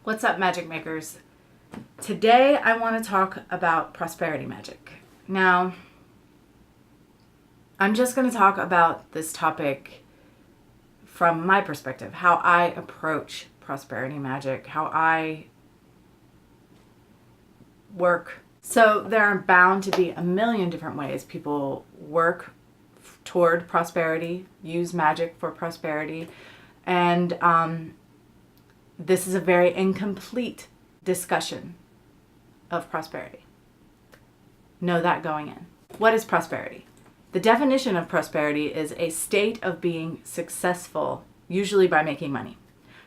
What's up, magic makers? Today I want to talk about prosperity magic. Now, I'm just going to talk about this topic from my perspective, how I approach prosperity magic, how I work. So there are bound to be a million different ways people work toward prosperity, use magic for prosperity, and this is a very incomplete discussion of prosperity. Know that going in. What is prosperity? The definition of prosperity is a state of being successful, usually by making money.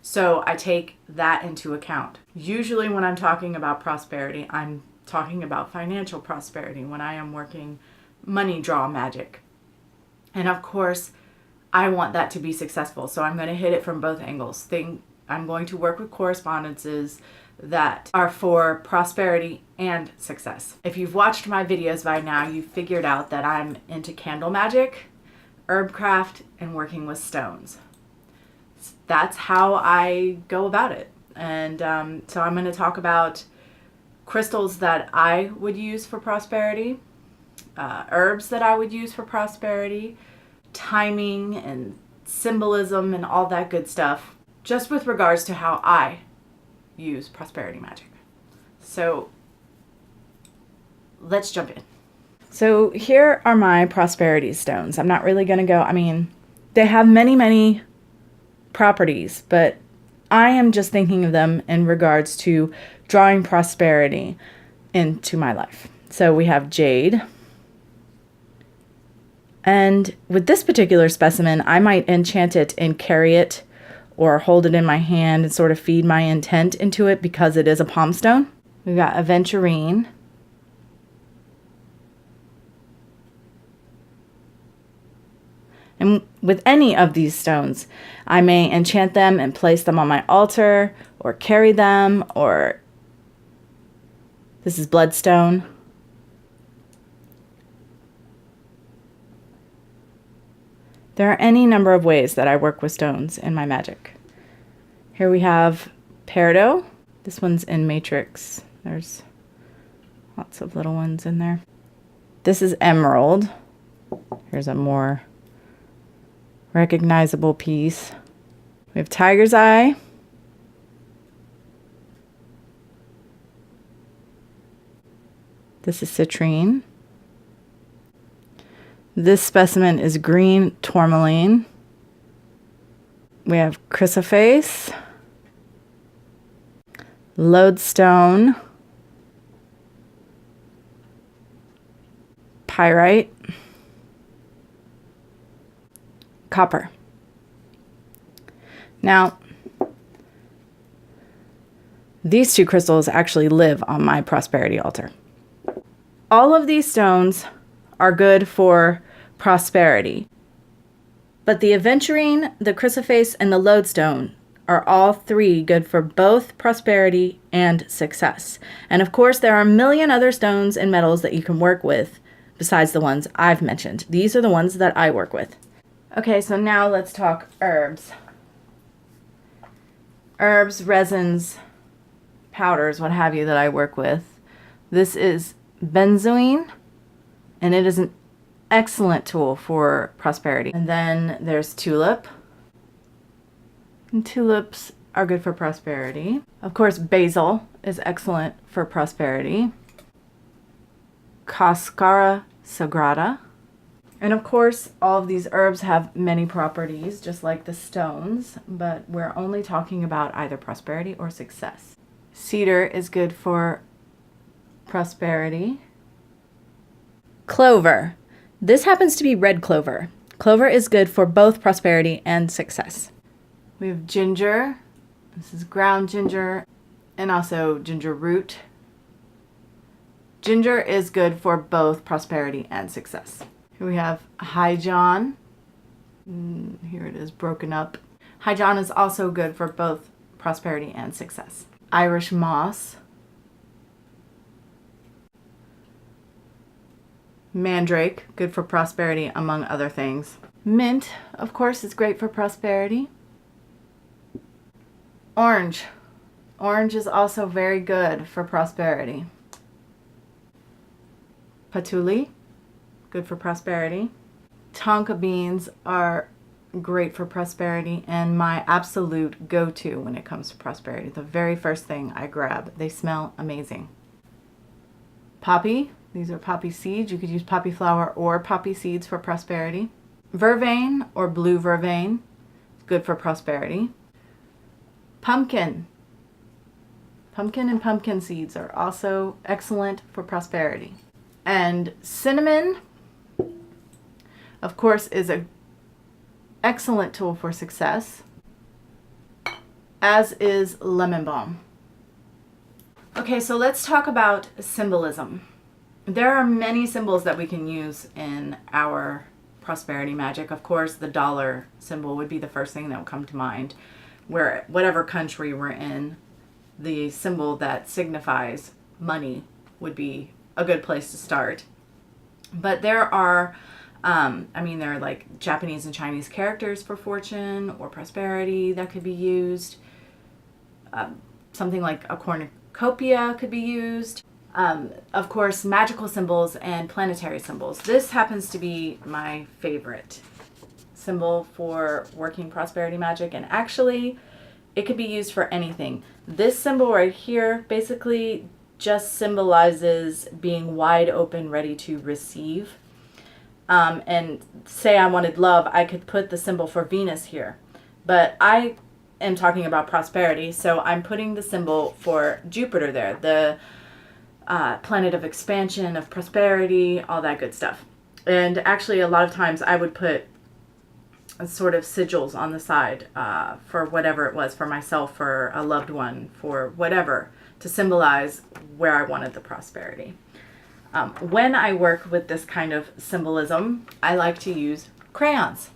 So I take that into account. Usually when I'm talking about prosperity, I'm talking about financial prosperity when I am working money draw magic. And of course, I want that to be successful. So I'm going to hit it from both angles. I'm going to work with correspondences that are for prosperity and success. If you've watched my videos by now, you've figured out that I'm into candle magic, herb craft, and working with stones. That's how I go about it. And so I'm going to talk about crystals that I would use for prosperity, herbs that I would use for prosperity, timing and symbolism and all that good stuff, just with regards to how I use prosperity magic. So let's jump in. So here are my prosperity stones. I'm not really going to go, they have many properties, but I am just thinking of them in regards to drawing prosperity into my life. So we have jade. And with this particular specimen, I might enchant it and carry it or hold it in my hand and sort of feed my intent into it because it is a palm stone. We've got aventurine. And with any of these stones, I may enchant them and place them on my altar or carry them, or this is bloodstone. There are any number of ways that I work with stones in my magic. Here we have peridot. This one's in matrix. There's lots of little ones in there. This is emerald. Here's a more recognizable piece. We have tiger's eye. This is citrine. This specimen is green tourmaline. We have chrysoprase, lodestone, pyrite, copper. Now, these two crystals actually live on my prosperity altar. All of these stones are good for prosperity. But the aventurine, the chrysoprase, and the lodestone are all three good for both prosperity and success. And of course, there are a million other stones and metals that you can work with besides the ones I've mentioned. These are the ones that I work with. Okay, so now let's talk herbs. Herbs, resins, powders, what have you that I work with. This is benzoin, and it is an excellent tool for prosperity. And then there's tulip. And tulips are good for prosperity. Of course, basil is excellent for prosperity. Cascara sagrada. And of course, all of these herbs have many properties, just like the stones, but we're only talking about either prosperity or success. Cedar is good for prosperity. Clover. This happens to be red clover. Clover is good for both prosperity and success. We have ginger. This is ground ginger and also ginger root. Ginger is good for both prosperity and success. Here we have Highjohn. Here it is broken up. Highjohn is also good for both prosperity and success. Irish moss. Mandrake, good for prosperity, among other things. Mint, of course, is great for prosperity. Orange, Orange is also very good for prosperity. Patchouli, good for prosperity. Tonka beans are great for prosperity and my absolute go-to when it comes to prosperity. The very first thing I grab. They smell amazing. Poppy, these are poppy seeds. You could use poppy flower or poppy seeds for prosperity. Vervain or blue vervain, good for prosperity. Pumpkin. Pumpkin and pumpkin seeds are also excellent for prosperity. And cinnamon, of course, is an excellent tool for success, as is lemon balm. Okay, so let's talk about symbolism. There are many symbols that we can use in our prosperity magic. Of course, the dollar symbol would be the first thing that would come to mind. Where whatever country we're in, the symbol that signifies money would be a good place to start. But there are, there are like Japanese and Chinese characters for fortune or prosperity that could be used. Something like a cornucopia could be used. Of course, magical symbols and planetary symbols. This happens to be my favorite symbol for working prosperity magic, and actually it could be used for anything. This symbol right here basically just symbolizes being wide open, ready to receive. And say I wanted love, I could put the symbol for Venus here. But I am talking about prosperity, so I'm putting the symbol for Jupiter there, the planet of expansion, of prosperity, all that good stuff. And actually a lot of times I would put sort of sigils on the side for whatever it was, for myself, for a loved one, for whatever, to symbolize where I wanted the prosperity. When I work with this kind of symbolism, I like to use crayons.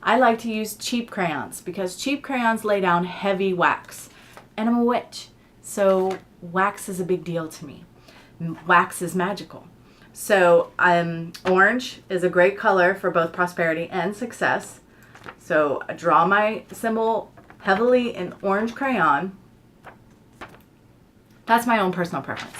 I like to use cheap crayons because cheap crayons lay down heavy wax. And I'm a witch, so wax is a big deal to me. Wax is magical. So orange is a great color for both prosperity and success. So I draw my symbol heavily in orange crayon. That's my own personal preference.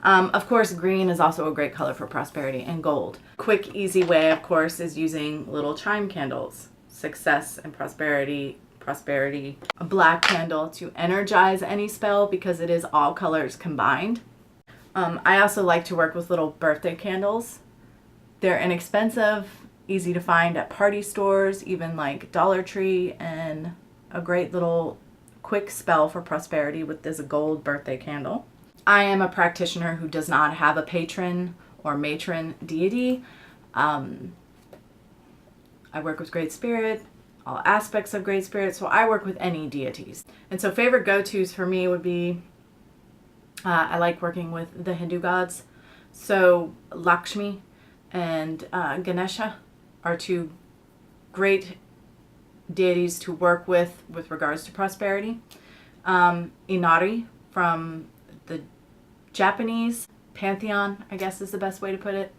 Of course, green is also a great color for prosperity, and gold. Quick, easy way, of course, is using little chime candles. Success and prosperity, prosperity. A black candle to energize any spell because it is all colors combined. I also like to work with little birthday candles. They're inexpensive, easy to find at party stores, even like Dollar Tree, and a great little quick spell for prosperity with this gold birthday candle. I am a practitioner who does not have a patron or matron deity. I work with Great Spirit, all aspects of Great Spirit, so I work with any deities. And so favorite go-tos for me would be, I like working with the Hindu gods. So Lakshmi and Ganesha are two great deities to work with regards to prosperity. Inari from the Japanese pantheon, I guess is the best way to put it.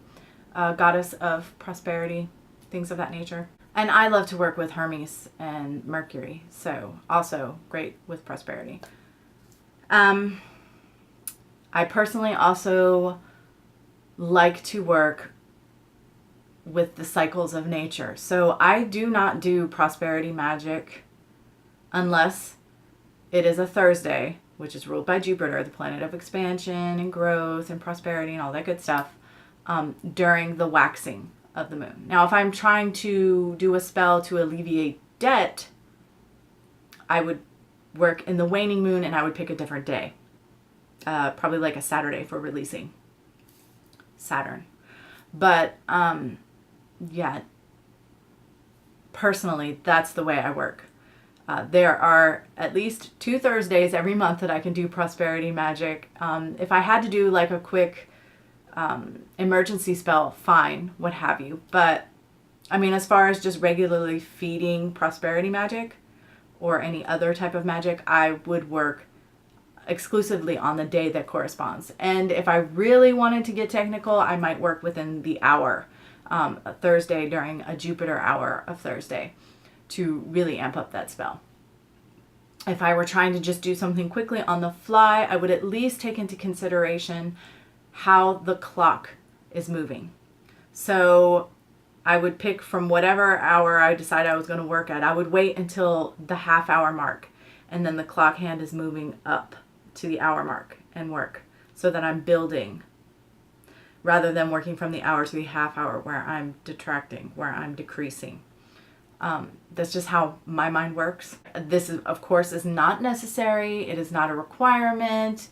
Goddess of prosperity, things of that nature. And I love to work with Hermes and Mercury, so also great with prosperity. I personally also like to work with the cycles of nature. So I do not do prosperity magic unless it is a Thursday, which is ruled by Jupiter, the planet of expansion and growth and prosperity and all that good stuff, during the waxing of the moon. Now, if I'm trying to do a spell to alleviate debt, I would work in the waning moon and I would pick a different day. Probably like a Saturday for releasing Saturn. But yeah, personally, that's the way I work. There are at least 2 Thursdays every month that I can do prosperity magic. If I had to do like a quick emergency spell, fine, what have you. But I mean, as far as just regularly feeding prosperity magic or any other type of magic, I would work exclusively on the day that corresponds. And if I really wanted to get technical, I might work within the hour, a Thursday during a Jupiter hour of Thursday, to really amp up that spell. If I were trying to just do something quickly on the fly, I would at least take into consideration how the clock is moving. So I would pick from whatever hour I decided I was going to work at. I would wait until the half hour mark, and then the clock hand is moving up to the hour mark and work, so that I'm building rather than working from the hour to the half hour where I'm detracting, where I'm decreasing. That's just how my mind works. This is, of course, is not necessary. It is not a requirement.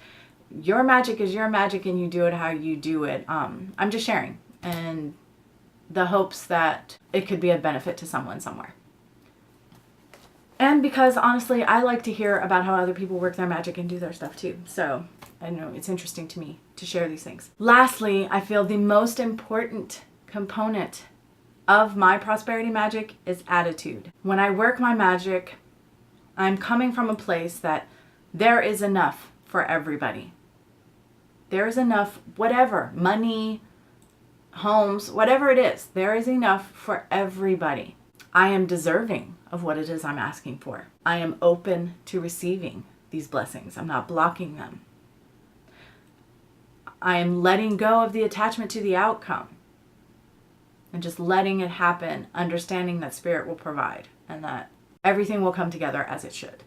Your magic is your magic, and you do it how you do it. I'm just sharing, and the hopes that it could be a benefit to someone somewhere. And because honestly, I like to hear about how other people work their magic and do their stuff too. So I know it's interesting to me to share these things. Lastly, I feel the most important component of my prosperity magic is attitude. When I work my magic, I'm coming from a place that there is enough for everybody. There is enough, whatever, money, homes, whatever it is, there is enough for everybody. I am deserving of what it is I'm asking for. I am open to receiving these blessings. I'm not blocking them. I am letting go of the attachment to the outcome and just letting it happen, understanding that Spirit will provide and that everything will come together as it should.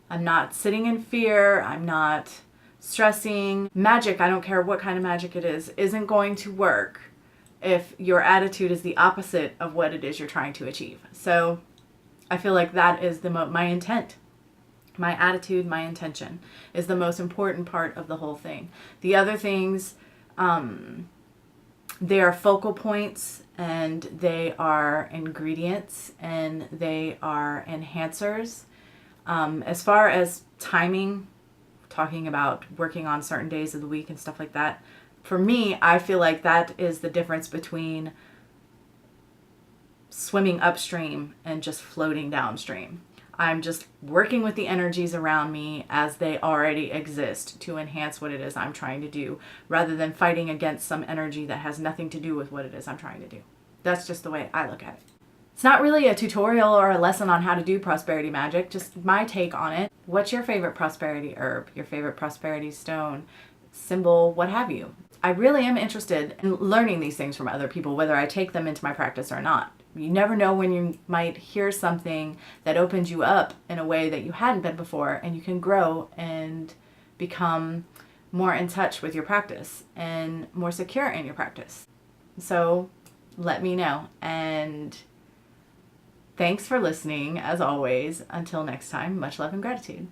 I'm not sitting in fear. I'm not stressing. Magic, I don't care what kind of magic it is, isn't going to work if your attitude is the opposite of what it is you're trying to achieve. So I feel like that is my intent. My attitude, my intention is the most important part of the whole thing. The other things, they are focal points, and they are ingredients, and they are enhancers. As far as timing, talking about working on certain days of the week and stuff like that, for me, I feel like that is the difference between swimming upstream and just floating downstream. I'm just working with the energies around me as they already exist to enhance what it is I'm trying to do, rather than fighting against some energy that has nothing to do with what it is I'm trying to do. That's just the way I look at it. It's not really a tutorial or a lesson on how to do prosperity magic, just my take on it. What's your favorite prosperity herb, your favorite prosperity stone, symbol, what have you? I really am interested in learning these things from other people, whether I take them into my practice or not. You never know when you might hear something that opens you up in a way that you hadn't been before, and you can grow and become more in touch with your practice and more secure in your practice. So let me know. And thanks for listening, as always. Until next time, much love and gratitude.